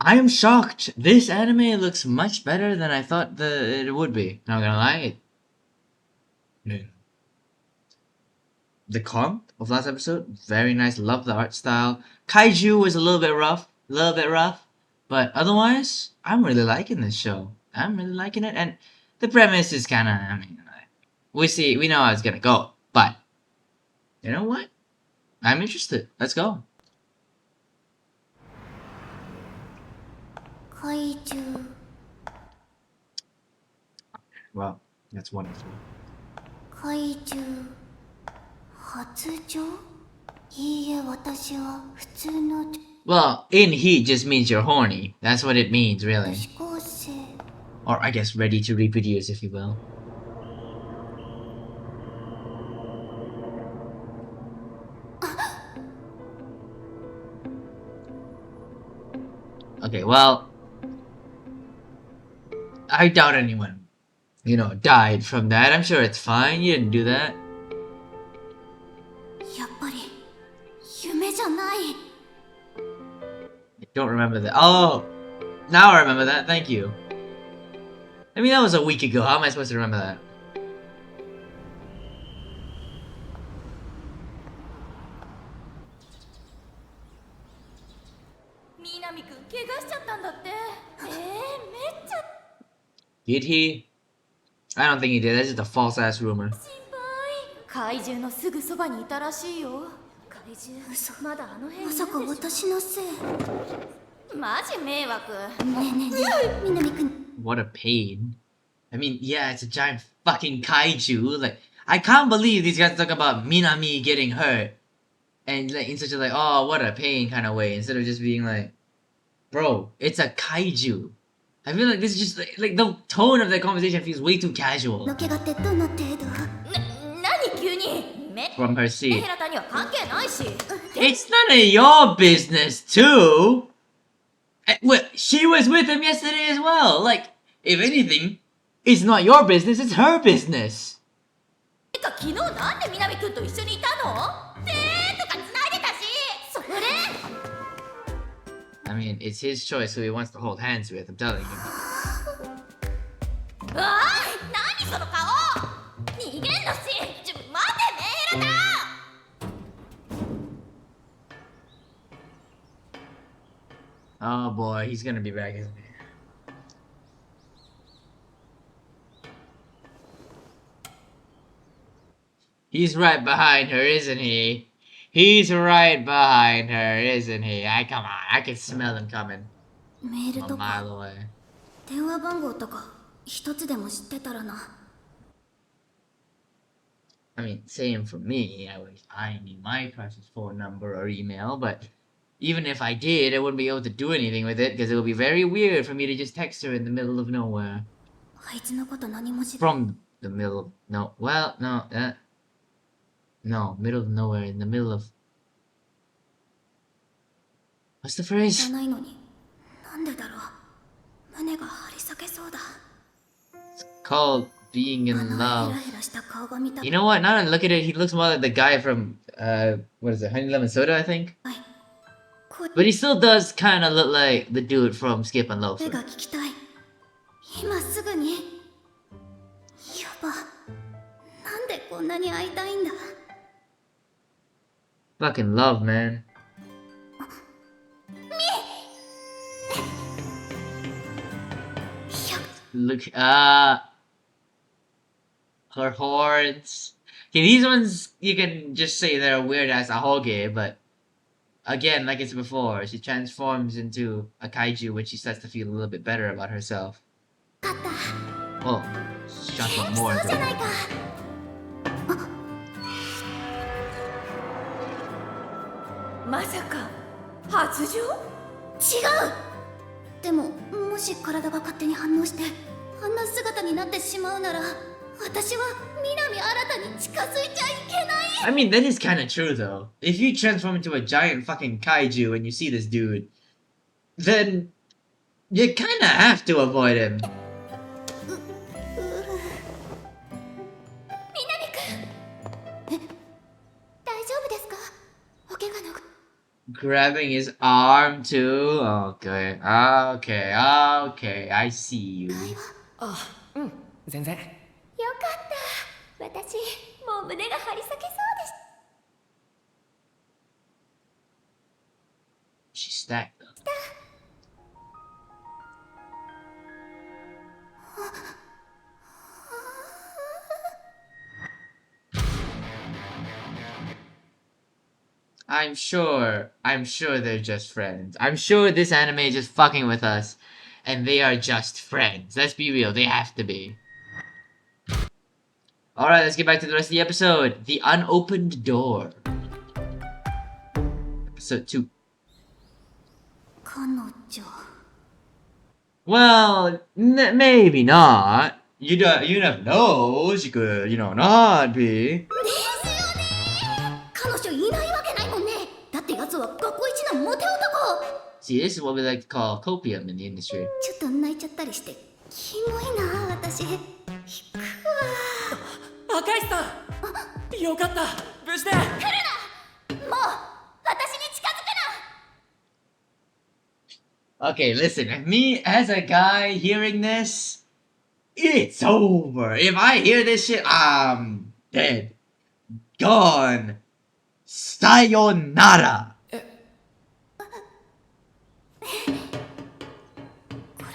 I am shocked. This anime looks much better than I thought it would be. Not gonna lie. The comp of last episode, very nice. Love the art style. Kaiju was a little bit rough, but otherwise, I'm really liking this show. I'm really liking it, and the premise is kind of. I mean, we know how it's gonna go, but you know what? I'm interested. Let's go. Kaiju. Well, that's wonderful. Kaiju. 発情? いいえ、私は普通の Well, in heat just means you're horny. That's what it means, really. 女子高生。 Or I guess ready to reproduce, if you will. Okay, well, I doubt anyone, died from that. I'm sure it's fine. You didn't do that. やっぱり夢じゃない。 I don't remember that. Oh, now I remember that. Thank you. I mean, that was a week ago. How am I supposed to remember that? 南くん怪我しちゃったんだって。めっちゃ Did he? I don't think he did. That's just a false ass rumor. 心配。怪獣のすぐそばにいたらしいよ。怪獣、嘘。まだあの辺にいるでしょ。まさか私のせい。マジ迷惑。ねえねえねえ、南くん。 What a pain. I mean, yeah, it's a giant fucking kaiju. Like, I can't believe these guys talk about Minami getting hurt. And like in such a like, oh, what a pain kind of way. Instead of just being like, bro, it's a kaiju. I feel like this is just like the tone of the conversation feels way too casual. のけがってどの程度？何急に？ From her seat. ヘラタには関係ないし。 It's none of your business, too. Well, she was with him yesterday as well. Like, if anything, it's not your business, it's her business. てか昨日なんで南くんと一緒にいたの？手とか繋いでたし。それ。 I mean, it's his choice who he wants to hold hands with, I'm telling you. ああ、何その顔。逃げんのし。待てメヘラタ。 Oh boy, he's gonna be back, isn't he? He's right behind her, isn't he? He's right behind her, isn't he? Come on, I can smell him coming. メール A と mile か away. 電話番号とか一つでも知ってたらな。 I mean, same for me. I need my precious phone number or email, but even if I did, I wouldn't be able to do anything with it because it would be very weird for me to just text her in the middle of nowhere. あいつのこと何も知ら From the middle of no, well, no, no, middle of nowhere, in the middle of. What's the phrase? ないのに。なんでだろう。胸が張り裂けそうだ。 Called being in ヘラ love. ヘラした顔が見た。 You know what? Now that I look at it, he looks more like the guy from what is it, Honey Lemon Soda, I think. はい。声 But he still does kind of look like the dude from Skip and が Loafer. 聞きたい。今すぐに。やば。なんでこんなに会いたいんだ。 Fucking love, man. Look, her horns. Okay, these ones you can just say they're weird as a hoge, but again, like it's before, she transforms into a kaiju when she starts to feel a little bit better about herself. Well, she transforms more into じゃないか。 まさか発情？違う。でももし体が勝手に反応してあんな姿になってしまうなら私は南新に近づいちゃいけない。 I mean, that is kind of true, though. If you transform into a giant fucking kaiju and you see this dude, then you kind of have to avoid him. 南くん。え、大丈夫ですか？お怪我の。grabbing his arm too. Okay, okay, okay. I see you. あ、うん、全然。よかった私もう胸が張り裂けそうでした She stacked them. I'm sure they're just friends. I'm sure this anime is just fucking with us, and they are just friends. Let's be real, they have to be. Alright, let's get back to the rest of the episode. The Unopened Door. Episode 2. 彼女 Well, maybe not. You never know. She could, not be. ですよね彼女いないわけないもんねだって奴は学校一のモテ男 See, this is what we like to call copium in the industry. ちょっと泣いちゃったりしてキモいな私引くわ赤石さんよかった無事で来るなもう私に近づくな Okay, listen, me as a guy hearing this, it's over. If I hear this shit, I'm dead. Gone. Sayonara. こ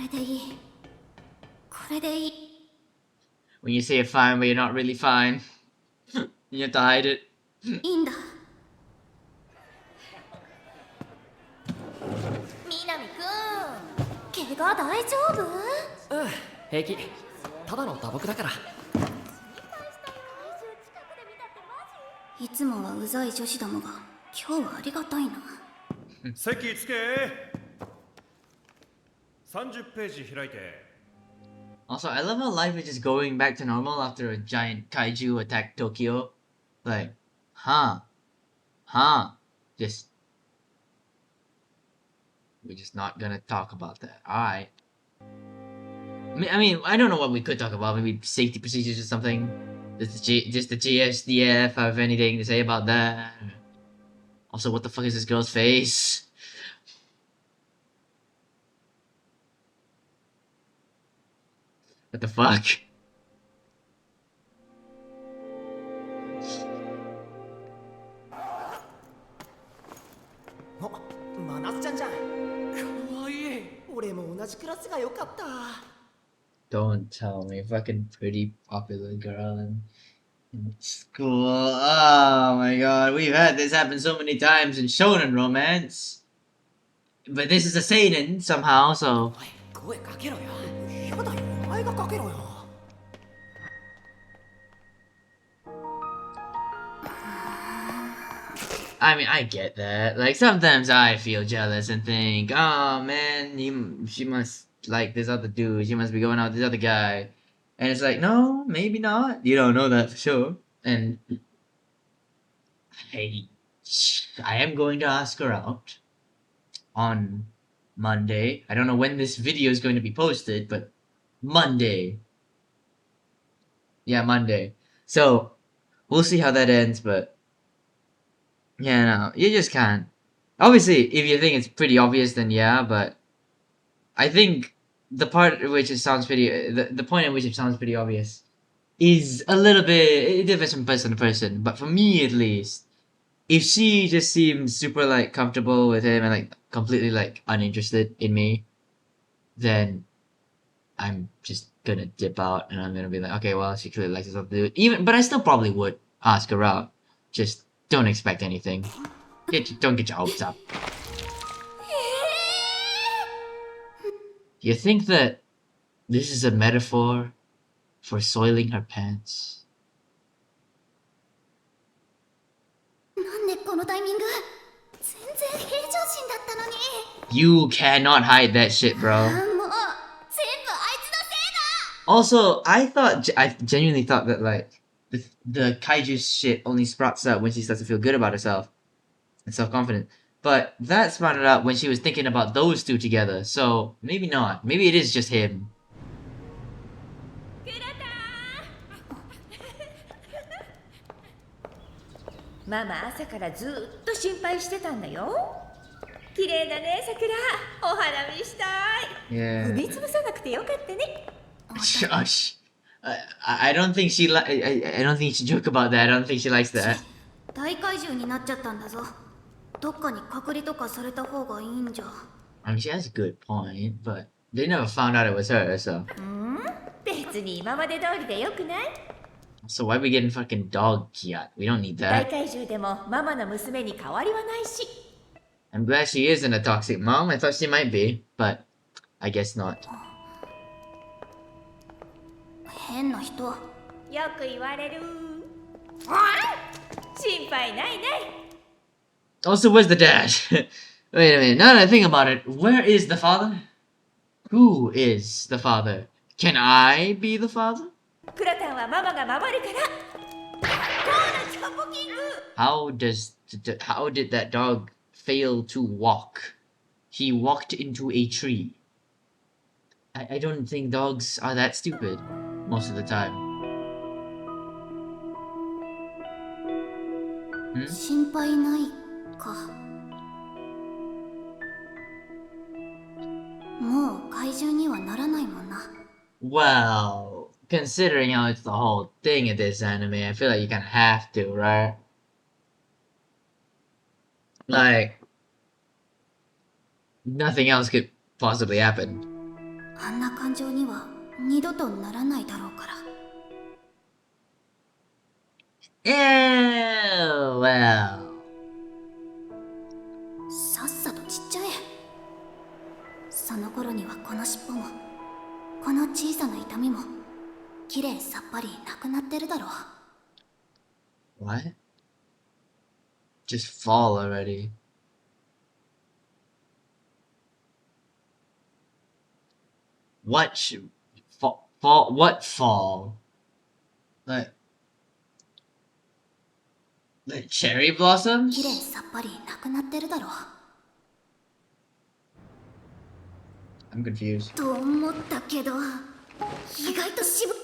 れでいいこれでいい When you say you're fine, but you're not really fine. You have to hide it. いいんだ南くん怪我大丈夫うん、平気。ただの打撲だから。いつもはうざい女子どもが今日はありがたいな席つけ30ページ開いて Also, I love how life is just going back to normal after a giant kaiju attacked Tokyo. Like, just... We're just not gonna talk about that. Alright. I mean, I don't know what we could talk about. Maybe safety procedures or something. Just the GSDF, have anything to say about that. Also, what the fuck is this girl's face? What the fuck? お、真夏ちゃんじゃん。かわいい。俺も同じクラスが良かった。Don't tell me, fucking pretty popular girl in school. Oh my god, we've had this happen so many times in shonen romance. But this is a seinen somehow, so... 声かけろよ。やだよ、お前がかけろよ。I mean, I get that. Like, sometimes I feel jealous and think, oh man, she must like this other dude. She must be going out with this other guy. And it's like, no, maybe not. You don't know that for sure. And I am going to ask her out on Monday. I don't know when this video is going to be posted, but Monday. Yeah, Monday. So, we'll see how that ends, but yeah, no, you just can't. Obviously, if you think it's pretty obvious, then yeah, but I think the part at which it sounds pretty, the point at which it sounds pretty obvious is a little bit, it differs from person to person, but for me at least, if she just seems super, like, comfortable with him and, like, completely, like, uninterested in me, then I'm just gonna dip out and I'm gonna be like, okay, well, she clearly likes this other dude. But I still probably would ask her out. Just don't expect anything. Don't get your hopes up. You think that this is a metaphor for soiling her pants? なんでこのタイミング全然平常心だったのに You cannot hide that shit, bro. もう全部あいつのせいだ Also, I genuinely thought that, like, the kaiju shit only sprouts out when she starts to feel good about herself and self-confident. But that sprouted out when she was thinking about those two together, so maybe not. Maybe it is just him. ママ朝からずっと心配してたんだよ。綺麗だね桜、お花見したい。 Yeah. 踏み潰さなくてよかったね。 Shush. I don't think she I don't think she joke about that. I don't think she likes that. 大怪獣になっちゃったんだぞ。どっかに隔離とかされた方がいいんじゃ。 I mean, she has a good point, but they never found out it was her, so. 別に今まで通りでよくない？ So why are we getting fucking dog Kiat? We don't need 大 that. 怪獣でもママの娘に変わりはないし。 I'm glad she isn't a toxic mom. I thought she might be, but I guess not. 変な人。よく言われる。心配ないない。 Also, where's the dad? Wait a minute. Now that I think about it, where is the father? Who is the father? Can I be the father? クラタンはママが守るから。コーラチョコキング。 How did that dog fail to walk? He walked into a tree. I don't think dogs are that stupid most of the time. 心配ないか。もう怪獣にはならないもんな。 Well, considering how it's the whole thing of this anime, I feel like you kind of have to, right? Like, nothing else could possibly happen. あんな感情には二度とならないだろうから。 Ew, well. さっさとちっちゃえ。その頃にはこの尻尾もこの小さな痛みもきれいさっぱりなくなってるだろう。 What? Just fall already. What should fall? What fall? Like cherry きれい blossoms? さっぱりなくなってるだろう I'm confused. と思ったけど意外と渋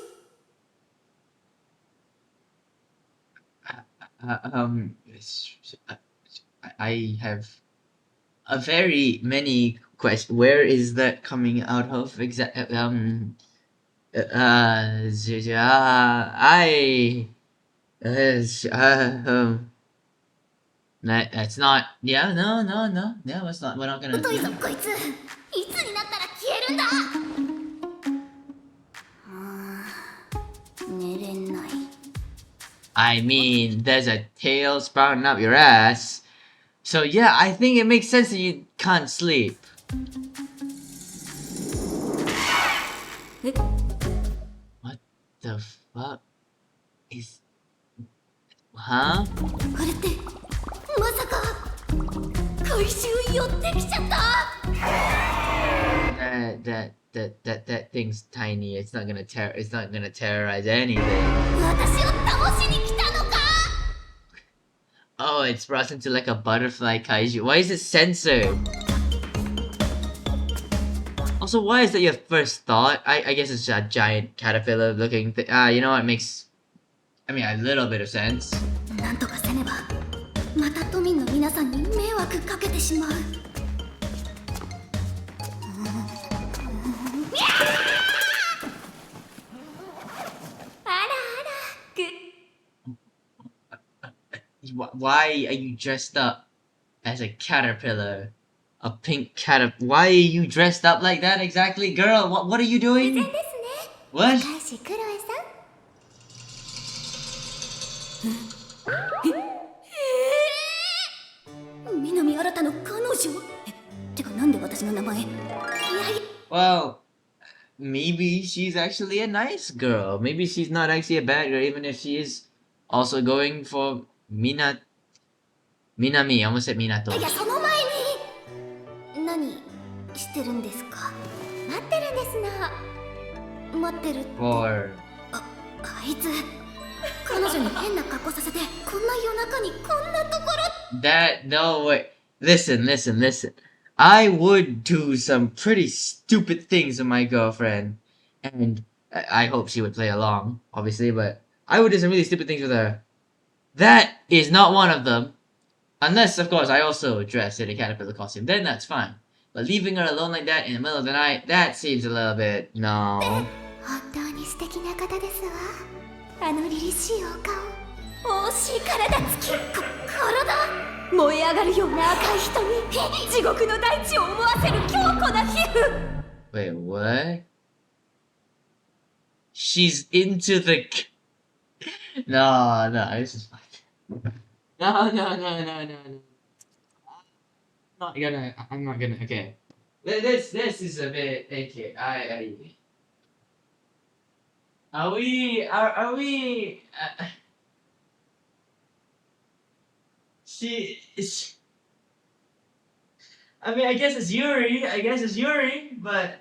I have a very many questions. Where is that coming out of? That's not. Yeah, no. It's not. We're not gonna. 太いぞこいついつになったら消えるんだ寝れない I mean, there's a tail sprouting up your ass. So yeah, I think it makes sense that you can't sleep. え What the fuck is? Huh? あれってまさか怪獣寄ってきちゃった That thing's tiny. It's not gonna terrorize anything. 私を倒しに来たのか Oh, it's brought into like a butterfly kaiju. Why is it censored? Also, why is that your first thought? I guess it's a giant caterpillar looking thing. You know what makes, I mean, a little bit of sense. なんとかせねばまた都民の皆さんに迷惑かけてしまうあらあらぐ Why are you dressed up as a caterpillar? A pink caterpillar. Why are you dressed up like that exactly? Girl, what are you 偶然 doing? ですね What? 大使クロエさん南新の彼女てかなんで私の名前いやいや Well, maybe she's actually a nice girl. Maybe she's not actually a bad girl, even if she is also going for Minami. I almost said Minato. いやその前に何してるんですか待ってるんですの待ってるって For あいつ彼女に変な格好させてこんな夜中にこんなところ that, no, wait. Listen. I would do some pretty stupid things with my girlfriend. And I hope she would play along, obviously, but I would do some really stupid things with her. That is not one of them. Unless, of course, I also dress in a caterpillar costume, then that's fine. But leaving her alone like that in the middle of the night, that seems a little bit... no. 本当に素敵な方ですわ。あの凛々しいお顔、惜しい体つき、体燃え上がるような赤い瞳、地獄の大地を思わせる強固な皮膚。 Wait, what? She's into the... No, this is fine. No. I'm not gonna, okay. This is a bit, okay, are we, I mean, I guess it's Yuri, but...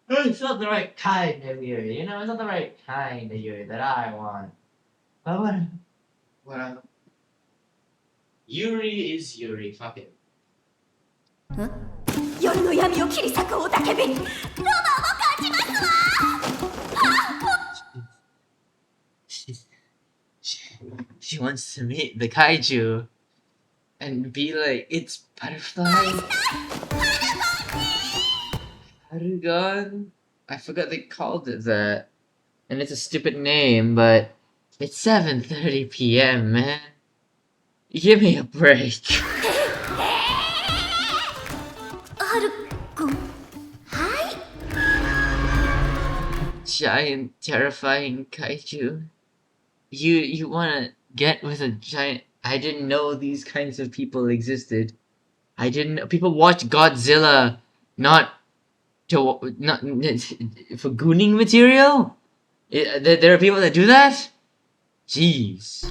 It's not the right kind of Yuri, it's not the right kind of Yuri that I want. But whatever. Yuri is Yuri, fuck it. 夜の闇を切り裂く雄たけび、ロマンを感じますわ。 She wants to meet the kaiju and be like, it's butterfly. Harugon? I forgot they called it that. And it's a stupid name, but it's 7:30 p.m., man. Give me a break. ハルくん、はい。 Giant, terrifying kaiju. You wanna get with a giant... I didn't know these kinds of people existed. I didn't know... People watch Godzilla not for gooning material? There are people that do that? Jeez.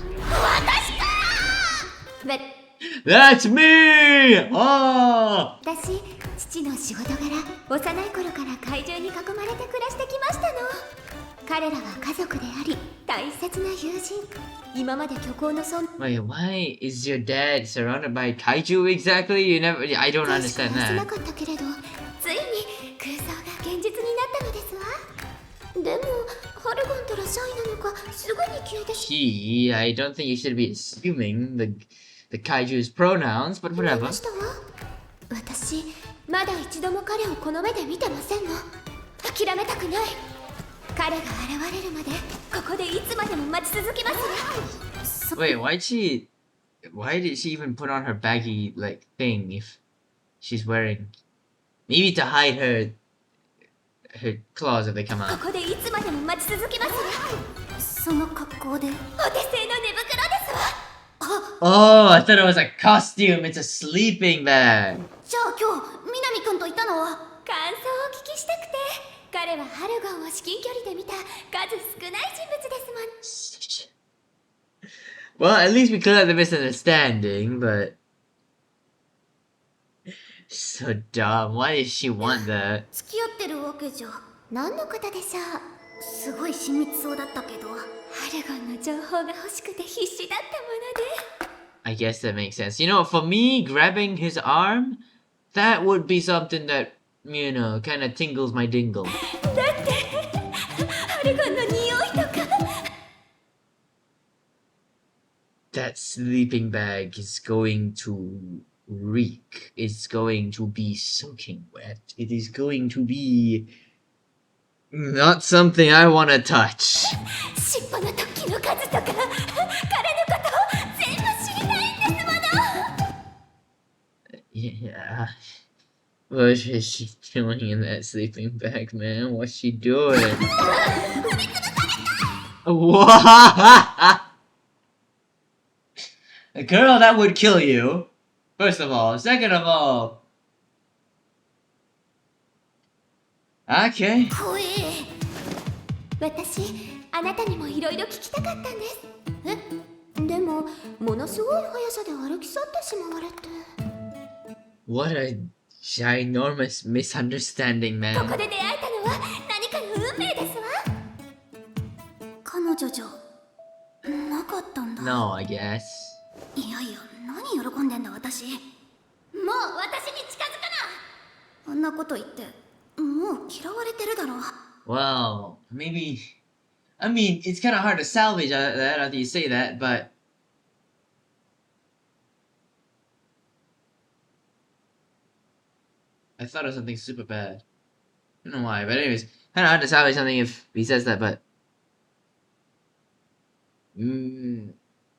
That's me! Oh! 私、父の仕事柄、幼い頃から怪獣に囲まれて暮らしてきましたの。彼らは家族であり、大切な友人。今まで虚構の存 Wait, why is your dad surrounded by kaiju exactly? I don't 在しか understand してな that. かったけれど、ついに空想が現実になったのですわ。でも、ハルゴンとらシャイなのか、すぐに消えてし I don't think you should be assuming the kaiju's pronouns, but まい whatever. ましたわ。私、まだ一度も彼をこの目で見てませんの。諦めたくない。彼が現れるまで、ここでいつまでも待ち続けますわ。 Wait, why did she even put on her baggy, like, thing if she's wearing... Maybe to hide her claws if they come こ out. こでいつまでも待ち続けますわ。その格好で。お手製の寝袋ですわ。 Oh, I thought it was a costume. It's a sleeping bag. じゃあ今日、南くんといたのは感想をお聞きしたくて。彼はハルゴンを至近距離で見た数少ない人物ですもん。 Well, at least we cleared up the misunderstanding, but... So dumb. Why does she want that? 付き合ってるわけじゃ。何の方でしょう。すごい親密そうだったけど。ハルゴンの情報が欲しくて必死だったもので。 I guess that makes sense. You know, for me, grabbing his arm, that would be something that, you know, kind of tingles my dingle. だってハルゴンの匂いとか。 That sleeping bag is going to reek. It's going to be soaking wet. It is going to be not something I want to touch. 尻尾の突起の数とか彼のことを全部知りたいんですもの。 Yeah. What is she doing in that sleeping bag, man? What's she doing? What? A girl that would kill you. First of all. Second of all. Okay. 怖え。私、あなたにもいろいろ聞きたかったんです。え？でも、ものすごい速さで歩き去ってしまわれて。 What a ginormous misunderstanding, こ man. こで出会えたのは何かの運命ですわ。彼女じゃなかったんだ。 No, I guess. いやいや、何喜んでんだ私。もう私に近づくな。あんなこと言って、もう嫌われてるだろ。Well, maybe. I mean, it's kind of hard to salvage that after you say that, but. I thought of something super bad. I don't know why, but anyways, kind of hard to salvage something if he says that, but.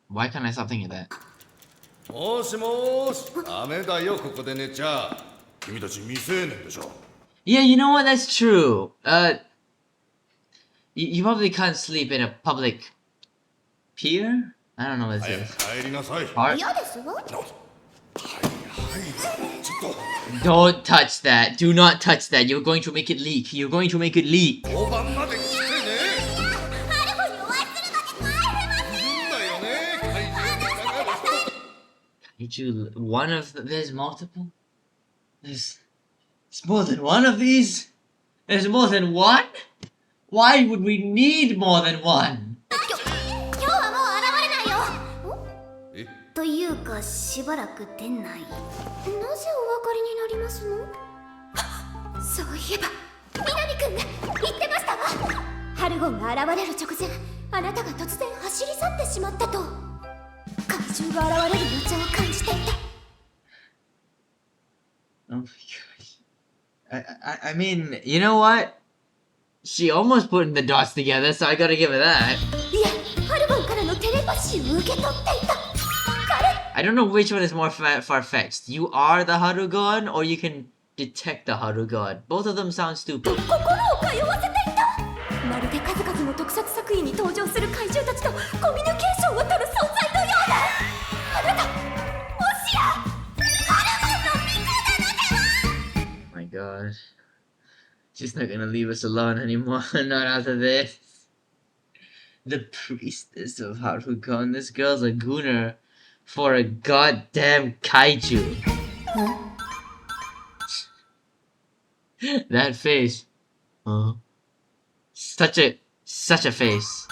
Why can't I stop thinking of that? もしもーし、ダメだよ、ここで寝ちゃ。君たち未成年でしょ。Yeah, you know what? That's true. You probably can't sleep in a public pier? I don't know what this 早 is. く帰りなさい。 Park? 嫌ですわ。はい、ちょっ Don't touch that. Do not touch that. You're going to make it leak. You're going to make it leak. と、交番まで来てね。ハルコにお会いするまで帰れません。いるんだよね、怪獣ってかかる人。 Did you one of there's multiple? There's more than one of these? There's more than one? Why would we need more than one? 今日はもう現れないよ。え、というかしばらく出ない。なぜお分かりになりますの？そういえば南くんが言ってましたわ。ハルゴンが現れる直前、あなたが突然走り去ってしまったと。怪獣が現れる予兆を感じていた。 Oh my gosh. I mean, you know what? She almost put the dots together, so I gotta give her that. いや、ハルゴンからのテレパシーを受け取っていた。彼 I don't know which one is more far-fetched. You are the Harugon, or you can detect the Harugon. Both of them sound stupid. 心を通わせていた。まるで数々の特撮作品に登場する怪獣たちとコミュニケーションを取る存在のような。あなた、もしやハルゴンのミカなのでは。 My god. She's not gonna leave us alone anymore, not after this. The priestess of Harugon. This girl's a gooner for a goddamn kaiju. That face. Huh? Such a face.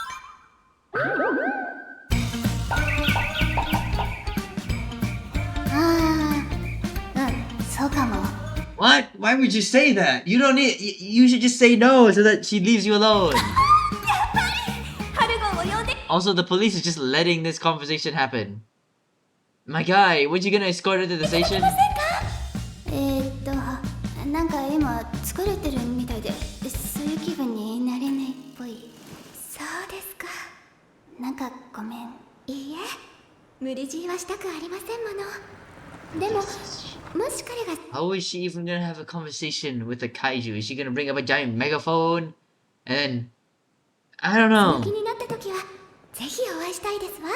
そうかも。 What? Why would you say that? You don't need. You should just say no so that she leaves you alone. ハルゴンを呼んで。 Also, the police is just letting this conversation happen. My guy, weren't you gonna escort her to the station? なんか今疲れてるみたいで、そういう気分になれないっぽい。そうですか。なんかごめん。いいえ、無理強いはしたくありませんもの。でも、もし彼が How is she even gonna have a conversation with a kaiju? Is she gonna bring up a giant megaphone? And then, I don't 気 know. になった時は、ぜひお会いしたいですわ。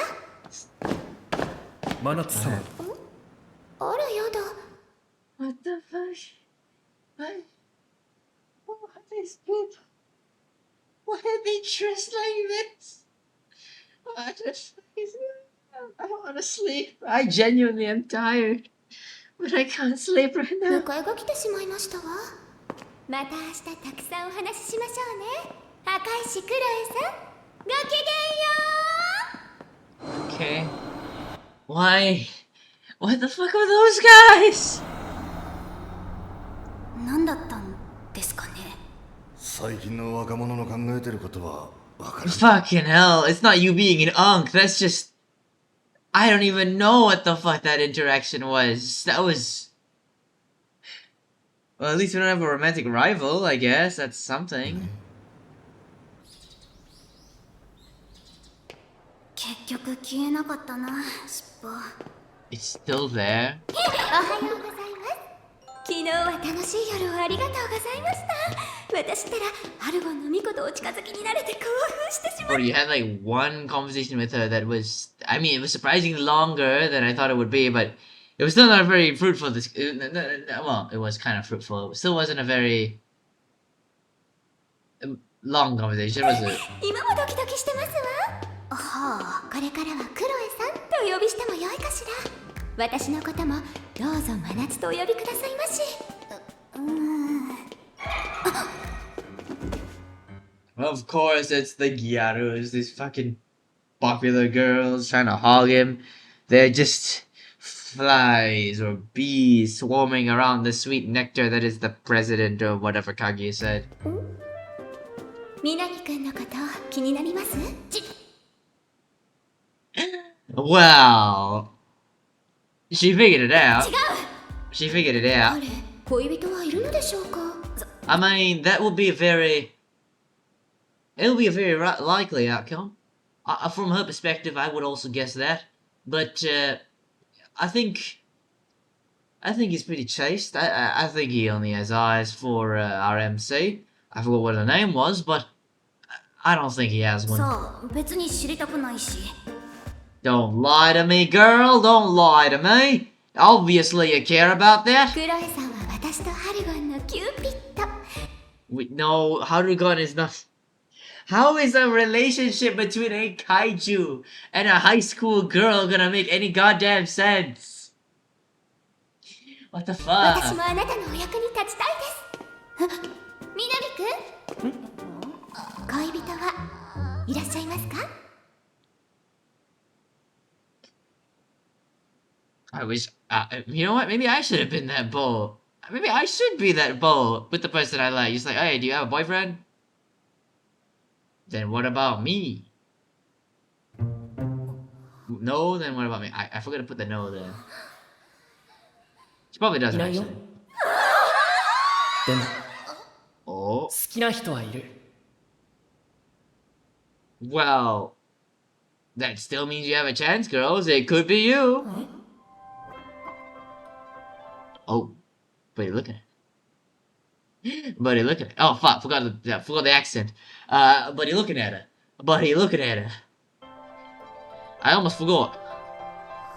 真夏様あらやだ。 What the fuck? What? What are these people? Why are they dressed like this? What the fuck is it? I don't want to sleep. I genuinely am tired. But I can't sleep right now. 迎えが来てしまいましたわ。また明日たくさんお話ししましょうね。赤石クロエさん、ごきげんよう。 Okay. Why? What the fuck are those guys? 何だったんですかね。最近の若者の考えてることはわからん。 Fucking hell. It's not you being an unk. That's just. I don't even know what the fuck that interaction was. That was. Well, at least we don't have a romantic rival, I guess. That's something. 結局消えなかったな、尻尾。 It's still there. おはようございます。昨日は楽しい夜をありがとうございました。私ったらハルゴンの巫女とお近づきになれて興奮してしま Or う。 you had like one conversation with her that was. I mean, it was surprisingly longer than I thought it would be, but it was still not very fruitful. Well, it was kind of fruitful. It still wasn't a very long conversation, was it? 今もドキドキしてますわ。はあ、これからはクロエさんとお呼びしてもよいかしら。私のこともどうぞ真夏とお呼びくださいまし。Of course, it's the Gyarus, these fucking popular girls trying to hog him. They're just flies or bees swarming around the sweet nectar that is the president or whatever Kaguya said. 南くんのこと気になります？ Well, she figured it out. 違う。 She figured it out. 彼、恋人はいるのでしょうか？ I mean, that would be a very... It would be a very likely outcome. From her perspective, I would also guess that. But, I think he's pretty chaste. I think he only has eyes for our MC. I forgot what her name was, but I don't think he has one. さあ、別に知りたくないし。 Don't lie to me, girl. Don't lie to me. Obviously you care about that. クロエさんは私とハルゴンのキューピッド。 No, Harugon is not... How is a relationship between a kaiju and a high school girl gonna make any goddamn sense? What the 私 fuck? もあなたのお役に立ちたいです。南くん？恋人はいらっしゃいますか？ I wish... you know what? Maybe I should have been that bull. Maybe I should be that bull with the person I like. Just like, hey, do you have a boyfriend? Then what about me? No, then what about me? I forgot to put the no there. She probably doesn't いないよ actually. でも Oh, 好きな人はいる。 well, that still means you have a chance, girls. It could be you. Oh, but you're looking at it. Buddy looking at it. Oh, fuck, forgot the accent. Buddy looking at her. Buddy looking at her. I almost forgot.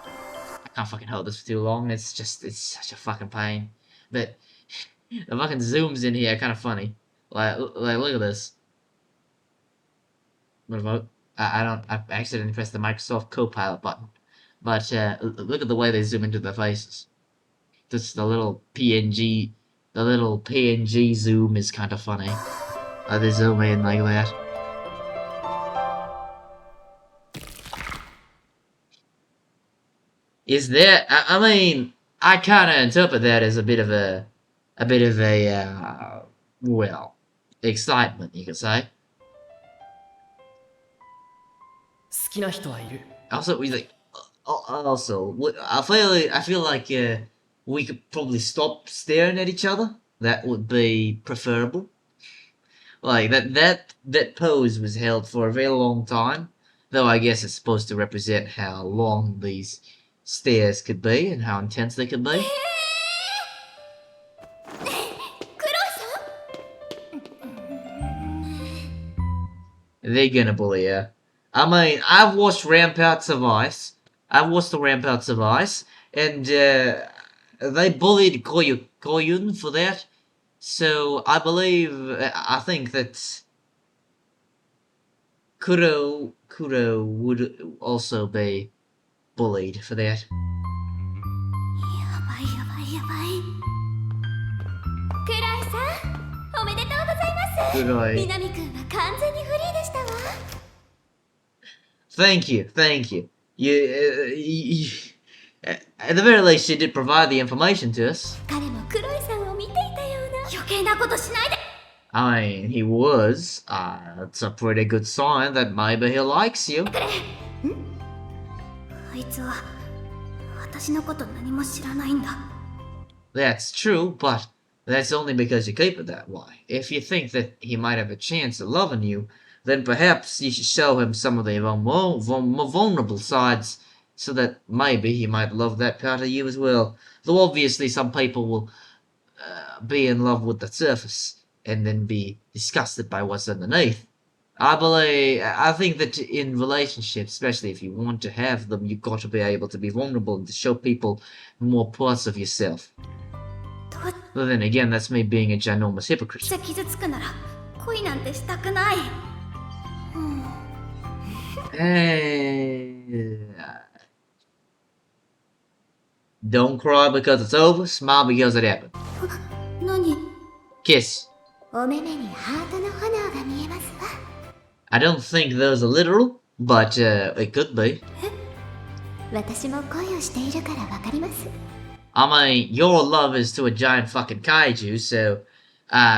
I can't fucking hold this for too long. It's such a fucking pain. But the fucking zooms in here are kind of funny. Like, look at this. Remote. I accidentally pressed the Microsoft Copilot button. But, look at the way they zoom into their faces. Just the little PNG zoom is kind of funny. They zoom in like that. Is there? I mean, I kind of interpret that as a bit of a well, excitement, you could say. 好きな人はいる。 Also, we like. Also, I feel like we could probably stop staring at each other. That would be preferable. Like that pose was held for a very long time, though I guess it's supposed to represent how long these stares could be and how intense they could be. クロエさん？ They're gonna bully her. I mean, I've watched Ramparts of Ice. I've watched the Ramparts of Ice, and they bullied Koyun for that. So I think that Kuro would also be bullied for that. やばいやばいやばい。クロエさん、おめでとうございます。 Kuroi. 南くんは完全にフリーでしたわ。 Thank you. At the very least, she did provide the information to us. 彼もクロエさんを見ていたような。余計なことしないで。 I mean, he was. It's a pretty good sign that maybe he likes you. あいつは私のこと何も知らないんだ。 That's true, but that's only because you keep it that way. If you think that he might have a chance of loving you, then perhaps you should show him some of the more vulnerable sides, so that maybe he might love that part of you as well. Though obviously some people will be in love with the surface and then be disgusted by what's underneath. I think that in relationships, especially if you want to have them, you've got to be able to be vulnerable and to show people more parts of yourself. どう But then again, that's me being a ginormous hypocrite. せ傷つくなら恋なんてしたくない。 Don't cry because it's over, smile because it happened. 何？ Kiss. お目目にハートの炎が見えますわ。 I don't think those are literal, but it could be. 私も恋をしているからわかります。 I mean, your love is to a giant fucking kaiju, so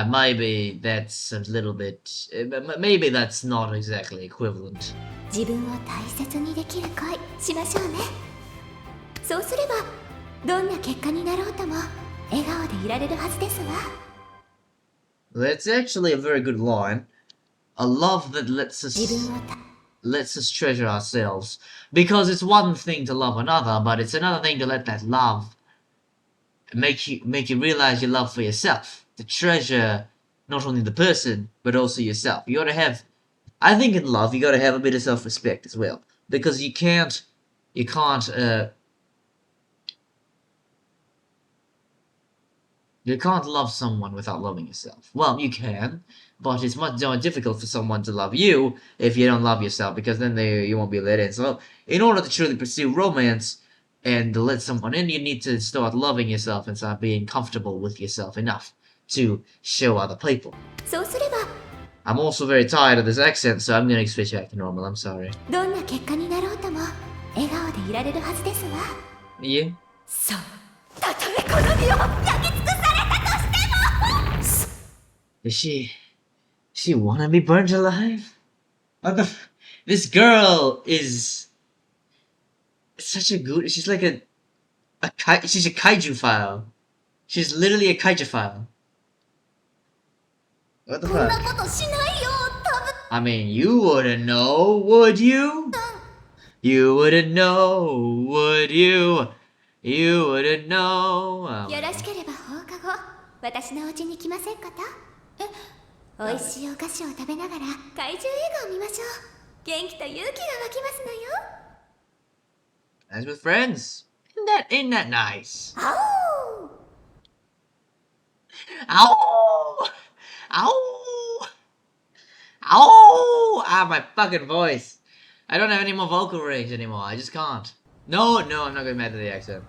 maybe that's a little bit. Maybe that's not exactly equivalent. 自分を大切にできる恋しましょうね。そうすればどんな結果になろうとも笑顔でいられるはずですわ。 That's actually a very good line. A love that 自分を lets us treasure ourselves. Because it's one thing to love another, but it's another thing to let that love make you realize your love for yourself. To treasure not only the person, but also yourself. You gotta have, I think in love, you gotta have a bit of self-respect as well. Because you can't love someone without loving yourself. Well, you can, but it's much more difficult for someone to love you if you don't love yourself, because then you won't be let in. So, in order to truly pursue romance and to let someone in, you need to start loving yourself and start being comfortable with yourself enough to show other people. そうすれば I'm also very tired of this accent, so I'm gonna switch back to normal. I'm sorry. どんな結果になろうとも笑顔でいられるはずですわ。 You? そうたとえこの身を焼き尽くされたとしても Does she wanna be burnt alive? What the this girl is such a good, she's like she's a kaiju file. She's literally a kaiju file. What the こんな fuck? ことしないよ多分 I mean, you wouldn't know, would you? You wouldn't know, would you? You wouldn't know. よろしければ放課後私のお家に来ませんかと美味しいお菓子を食べながら怪獣映画を見ましょう。元気と勇気が湧きますのよ。 As with friends. Ain't that nice? あお Ow! Ow! Ow! Ah, my fucking voice. I don't have any more vocal range anymore. I just can't. No, I'm not going mad at the accent.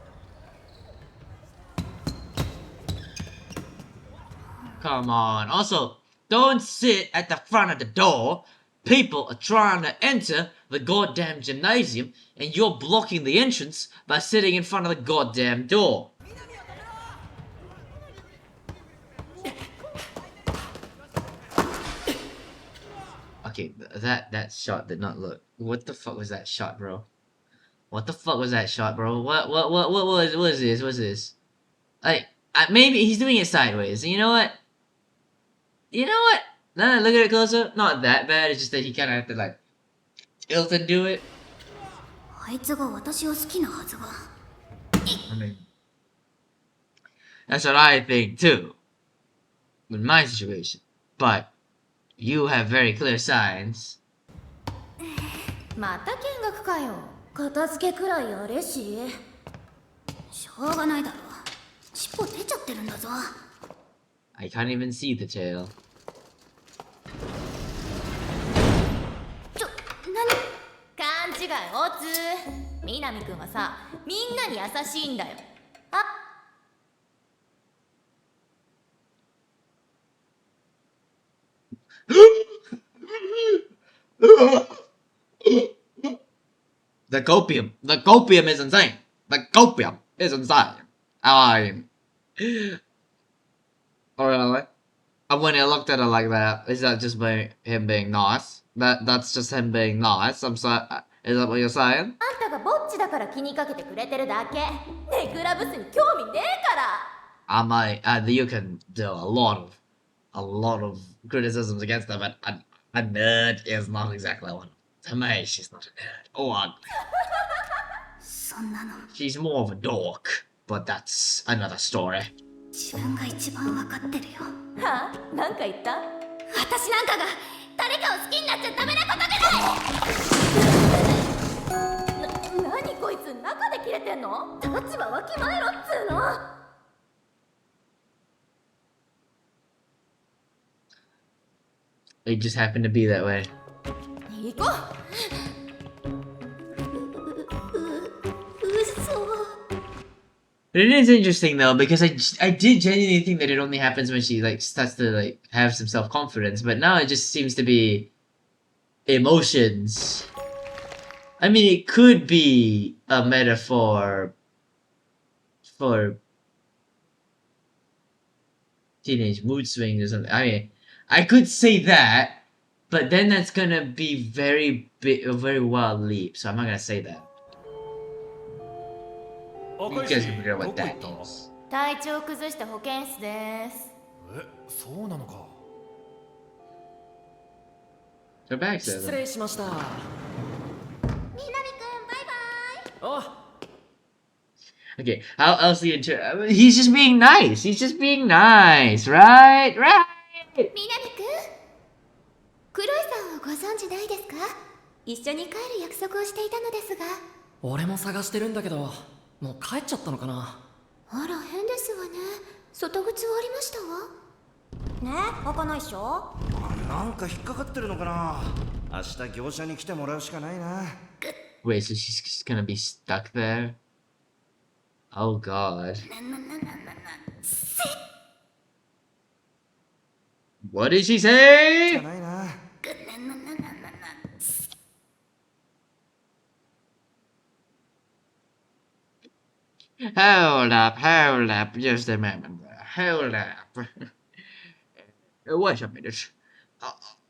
Come on. Also, don't sit at the front of the door. People are trying to enter the goddamn gymnasium, and you're blocking the entrance by sitting in front of the goddamn door. Okay, that shot did not look. What the fuck was that shot, bro? What the fuck was that shot, bro? What is this? What's this? Like, maybe he's doing it sideways. You know what? You know what? Now look at it closer. Not that bad. It's just that he kind of had to like tilt and do it. あいつが私を好きなはずが I mean, that's what I think too. In my situation, but you have very clear signs. また見学かよ。片付けくらいやれし。しょうがないだろ。尻尾出ちゃってるんだぞ。 I can't even see the tail. 何勘違いおつ南くんはさみんなに優しいんだよあ The copium is insane. The copium is insane. I mean, oh really? And when he looked at her like that, is that just him being nice? That's just him being nice. I'm sorry. Is that what you're saying? あんたがぼっちだから気にかけてくれてるだけネクラブスに興味ねえから You can do a lot of criticisms against her, but a nerd is not exactly one. To me, she's not a nerd. Or そんなの she's more of a dork. But that's another story. 自分が一番わかってるよ。はあなんか言った私なんかが誰かを好きになっちゃダメなことぐらい。何こいつ中で切れてんの立場わきまえろっつーの It just happened to be that way. 行こ嘘。 But it is interesting though, because I did genuinely think that it only happens when she like starts to like have some self-confidence, but now it just seems to be emotions. I mean, it could be a metaphor for teenage mood swings or something. I mean, I could say that, but then that's gonna be very big, a very wild leap. So I'm not gonna say that. You guys can figure out what that means. 体調崩して保健室です。え、そうなのか。Go back 失 there. 礼しました。みなみくん、バイバイ。あ、 Okay, how else the he's just being nice. He's just being nice, right? Right. みなみくん、黒井さんをご存知ないですか？一緒に帰る約束をしていたのですが。俺も探してるんだけど、もう帰っちゃったのかな。あら変ですわね。外口終わりましたわ。ねえ、開かないっしょ？なんか引っかかってるのかな。明日業者に来てもらうしかないな。 Wait, so she's just gonna be stuck there? Oh god. What did she しか say? ないな。 Hold up, just a moment. Hold up. Wait a minute.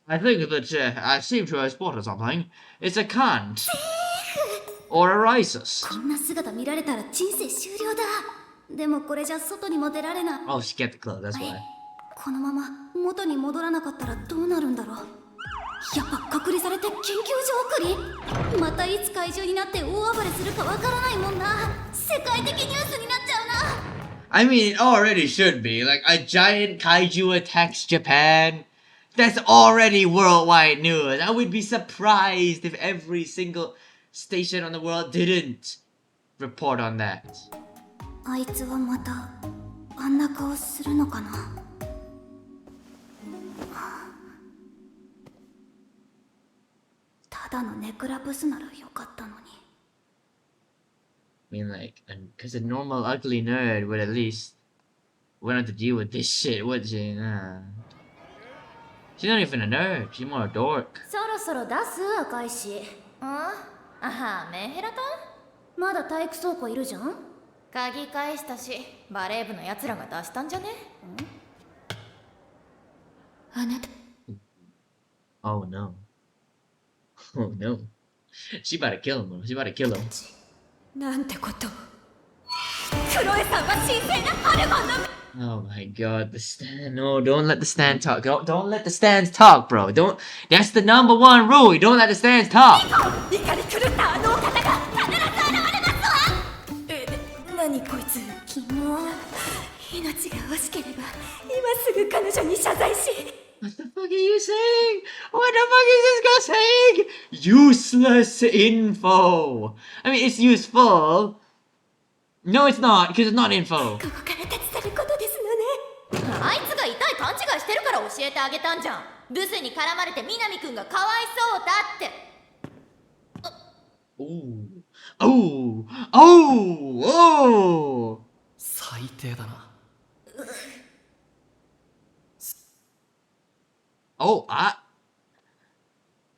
I think that I seem to have spotted something. It's a cunt. Or a racist. こんな姿見られたら人生終了だ。でもこれじゃ外にも出られない。 Oh, she get the clothes, that's why. このまま元に戻らなかったらどうなるんだろう。やっぱ隔離されて研究所送り。またいつ怪獣になって大暴れするかわからないもんな。世界的ニュースになっちゃうな。I mean, it already should be. Like, a giant kaiju attacks Japan. That's already worldwide news. I would be surprised if every single station on the world didn't report on that. あいつはまたあんな顔するのかな。ただのネクラブスならよかったのに。I mean, like, because a normal ugly nerd would at least wouldn't have to deal with this shit, would she? Nah. She's not even a nerd. She's more a dork. そろそろ出す赤石。ああ、メンヘラタまだ体育倉庫いるじゃん。鍵返したし、バレー部のやつらが出したんじゃね？あなた Oh no. Oh no. She about to kill him. She about to kill him. なんてこと。クロエさんは神聖なハルマンの Oh my god, the stand. No, don't let the stand talk. Don't let the stands talk, bro. Don't. That's the number one rule. You don't let the stands talk. 怒り狂ったあのお方が必ず現れますわ。何こいつ。昨日命が惜しければ今すぐ彼女に謝罪し。 What the fuck are you saying? What the fuck is this guy saying? Useless info. I mean, it's useful. No, it's not, because it's not info. ここから立ち去ることですのね。あいつが痛い勘違いしてるから教えてあげたんじゃん。ブスに絡まれて南くんがかわいそうだって。Ooh. Oh. Oh. Oh. 最低だな。 Oh,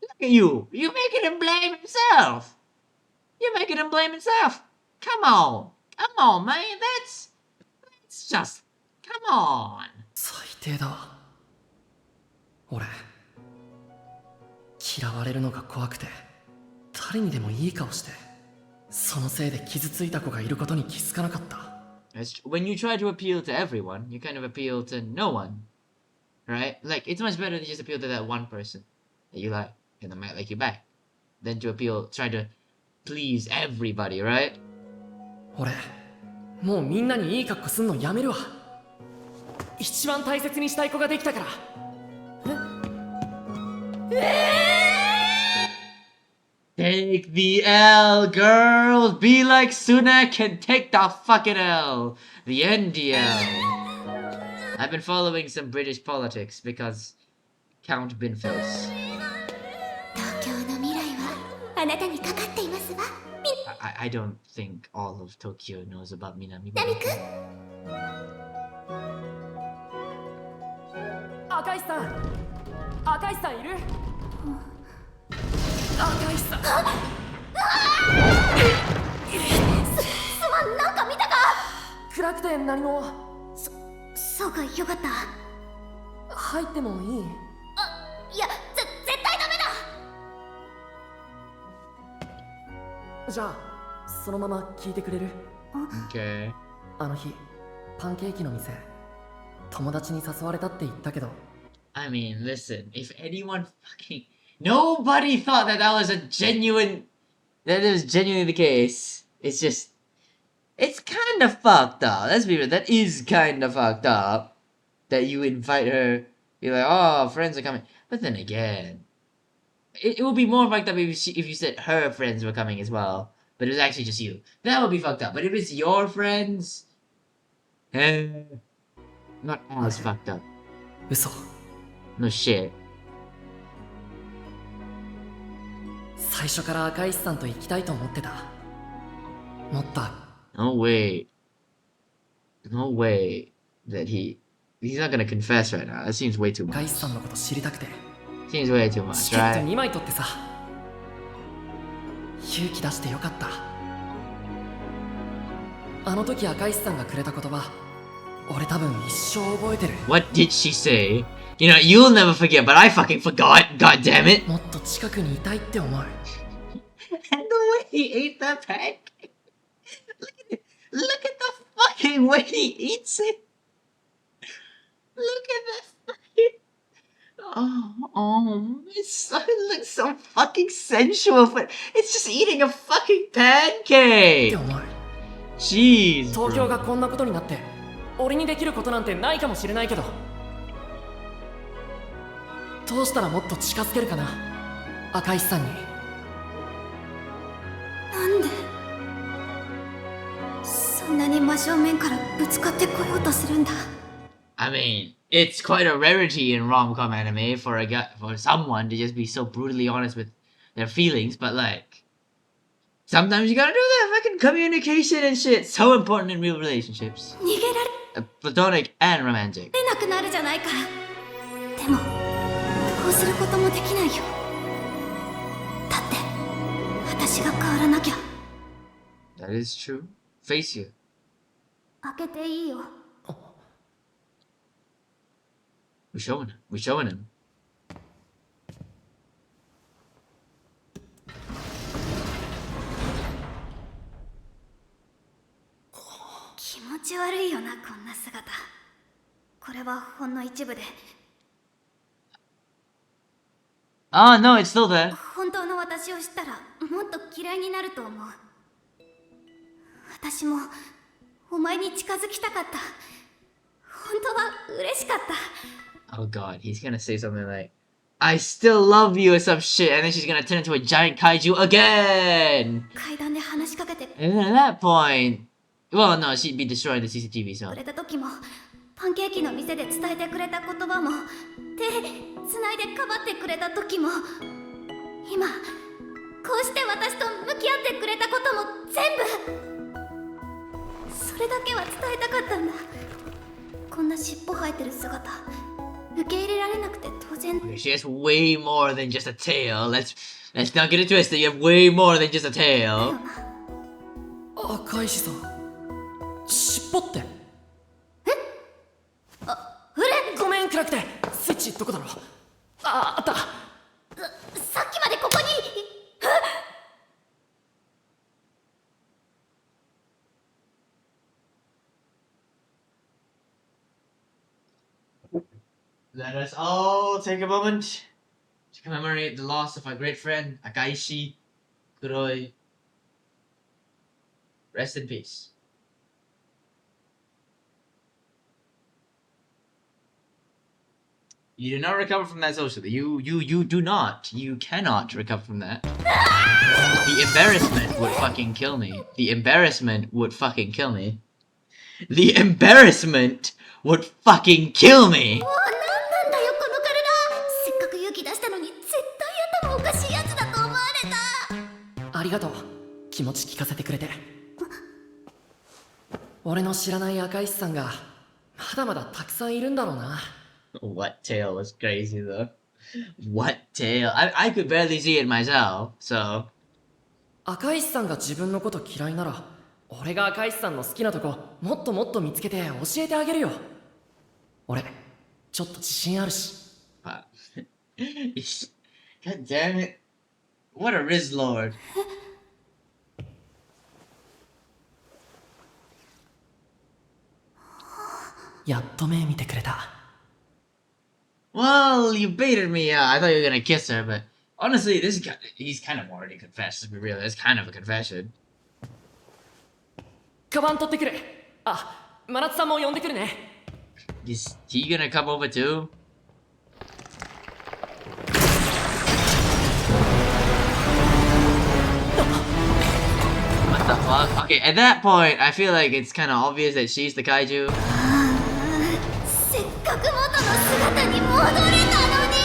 look at you. You're making him blame himself. You're making him blame himself. Come on. Come on, man. That's just... Come on. 最低だわ。俺嫌われるのが怖くて誰にでもいい顔してそのせいで傷ついた子がいることに気づかなかった。 When you try to appeal to everyone, you kind of appeal to no one. Right? Like, it's much better to just appeal to that one person that you like and that might like you back than to try to please everybody, right? 俺もうみんなにいい格好すんのやめるわ。一番大切にしたい子ができたから。Take the L, girls! Be like Sunak and take the fucking L! The NDL. I've been following some British politics because Count Binfels. 東京の未来はあなたにかかっていますわ。I don't think all of Tokyo knows about Minami. ナミくん。赤石さん、赤石さんいる？赤石さん。すまん、なんか見たか？暗くて何も。そそうか、よかった。入ってもいい？いや、絶対ダメだ。じゃあそのまま聞いてくれる？ Okay. あの日パンケーキの店、友達に誘われたって言ったけど、 I mean, listen, if anyone fucking nobody thought that that was a genuine that it was genuinely the case. It's just it's kind of fucked up. Let's be real. That is kind of fucked up that you invite her. You're like, oh, friends are coming. But then again, it would be more fucked up if you said her friends were coming as well. But it was actually just you. That would be fucked up. But if it's your friends, not as fucked up. 嘘。 No shit. 最初から赤石さんと行きたいと思ってた。もっと No way. No way that he's not gonna confess right now. That seems way too 赤 much. 石さんのこと知りたくて、 Seems way too チ much, ケット right? 2枚取ってさ。勇気出してよかった。あの時赤石さんがくれた言葉、俺多分一生覚えてる。 What did she say? You know, you'll never forget, but I fucking forgot. God damn it! もっと近くにいたいって思う。 And the way he ate that pancake. Look at the fucking way he eats it. Look at that fucking. It looks so fucking sensual, but it's just eating a fucking って pancake. 思う。 Jeez. 東京 Bro. がこんなことになって、俺にできることなんてないかもしれないけど、どうしたらもっと近づけるかな、赤石さんに。なんでそんなに真正面からぶつかってこようとするんだ。 I mean, it's quite a rarity in rom-com anime for someone to just be so brutally honest with their feelings, but like sometimes you gotta do that fucking communication and shit. So important in real relationships, 逃げられ platonic and romantic. なくなるじゃないか。でもどうすることもできないよ。だって私が変わらなきゃ。 That is true. Face you. 開けていいよ。 We're showing him. We're showing him. 気持ち悪いよな、こんな姿。これはほんの一部で、 Oh no, it's still there. 本当の私を知ったらもっと嫌いになると思う。私もお前に近づきたかった。本当は嬉しかった。 Oh god, he's gonna say something like, I still love you or some shit, and then she's gonna turn into a giant kaiju again! 階段で話しかけて And then at that point, well, no, she'd be destroying the CCTV, so. くれた時も、パンケーキの店で伝えてくれた言葉も、手つないでかばってくれた時も、今こうして私と向き合ってくれたことも全部、それだけは伝えたかったんだ。こんな尻尾生えてる姿受け入れられなくて当然。 She has way more than just a tail. Let's not get it twisted. You have way more than just a だよ tail. な。赤石さん、尻尾って？うれごめん暗くて、スイッチどこだろう。あった。さっきまでここに。 Let us all take a moment to commemorate the loss of our great friend, Akaishi Kuroi. Rest in peace. You do not recover from that socially. You do not. You cannot recover from that. The embarrassment would fucking kill me. The embarrassment would fucking kill me. The embarrassment would fucking kill me. もう何なんだよこの体。せっかく勇気出したのに絶対頭おかしいやつだと思われた。ありがとう、気持ち聞かせてくれて。俺の知らない赤石さんがまだまだたくさんいるんだろうな。 What tail was crazy though. What tail? I could barely see it myself, so. 赤石さんが自分のこと嫌いなら、俺が赤石さんの好きなとこもっともっと見つけて教えてあげるよ。俺ちょっと自信あるし。 Wow. God damn it. What a Riz Lord. やっと目見てくれた。 Well, you baited me. I thought you were gonna kiss her, but honestly, he's kind of already confessed. Let's be real. It's kind of a confession. カバン取ってくる。あ、真夏さんも呼んでくるね。 Is he gonna come over too? What the fuck? Okay, at that point, I feel like it's kind of obvious that she's the kaiju. せっかく元の姿に戻れたのに。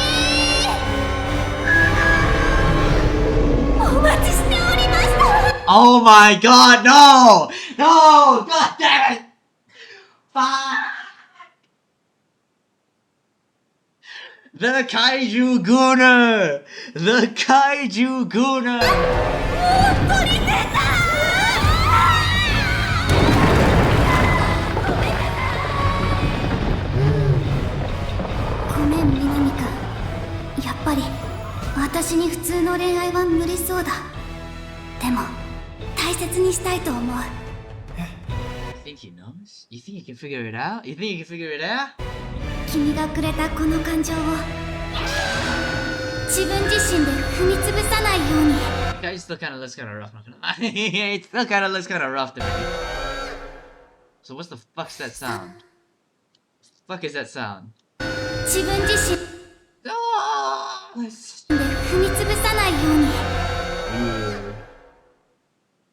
お待ちしておりました。 Oh my god, no! No! God damn it! Fuck! The Kaiju Gooner! The Kaiju Gooner! 取り出た。ごめん南くん。やっぱり私に普通の恋愛は無理そうだ。でも大切にしたいと思う。 You think he knows? You think he can figure it out? You think he can figure it out? 君がくれたこの感情を自分自身で踏み潰さないように。 Guy still kind of looks kind of rough, not gonna lie. It still kind of looks kind of rough to me. So what's the fuck's that sound? What the fuck is that sound? 自分自身 Oh, it's で踏み潰さないように。 weird.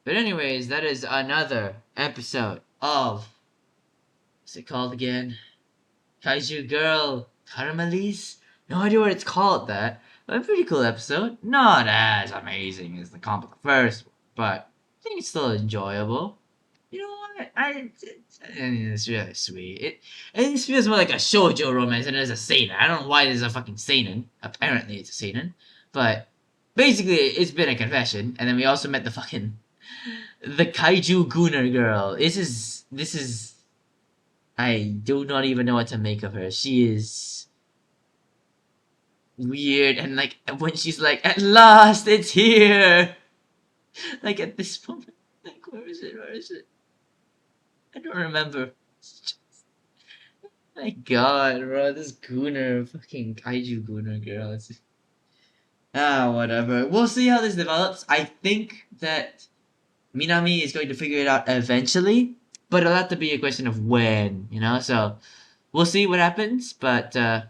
But anyways, that is another episode of what's it called again? Kaiju Girl Caramelise? No idea what it's called that. But a pretty cool episode. Not as amazing as the comic first, but I think it's still enjoyable. You know what? It's really sweet. It feels more like a shoujo romance than it is a seinen. I don't know why it is a fucking seinen. Apparently it's a seinen. But basically it's been a confession, and then we also met the Kaiju Gooner girl. This is I do not even know what to make of her. She is weird, and like when she's like, at last it's here. Like at this moment, like where is it? Where is it? I don't remember. My god, bro, this Gooner, fucking Kaiju Gooner girl. Whatever. We'll see how this develops. I think that Minami is going to figure it out eventually, but it'll have to be a question of when, you know? So, we'll see what happens, but, yeah,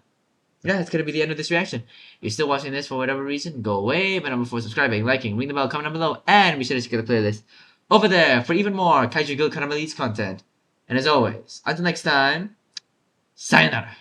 it's gonna be the end of this reaction. If you're still watching this for whatever reason, go away, but number 4, subscribing, liking, ring the bell, comment down below, and be sure to check out the playlist over there for even more Kaiju Guild Caramelise content. And as always, until next time, sayonara.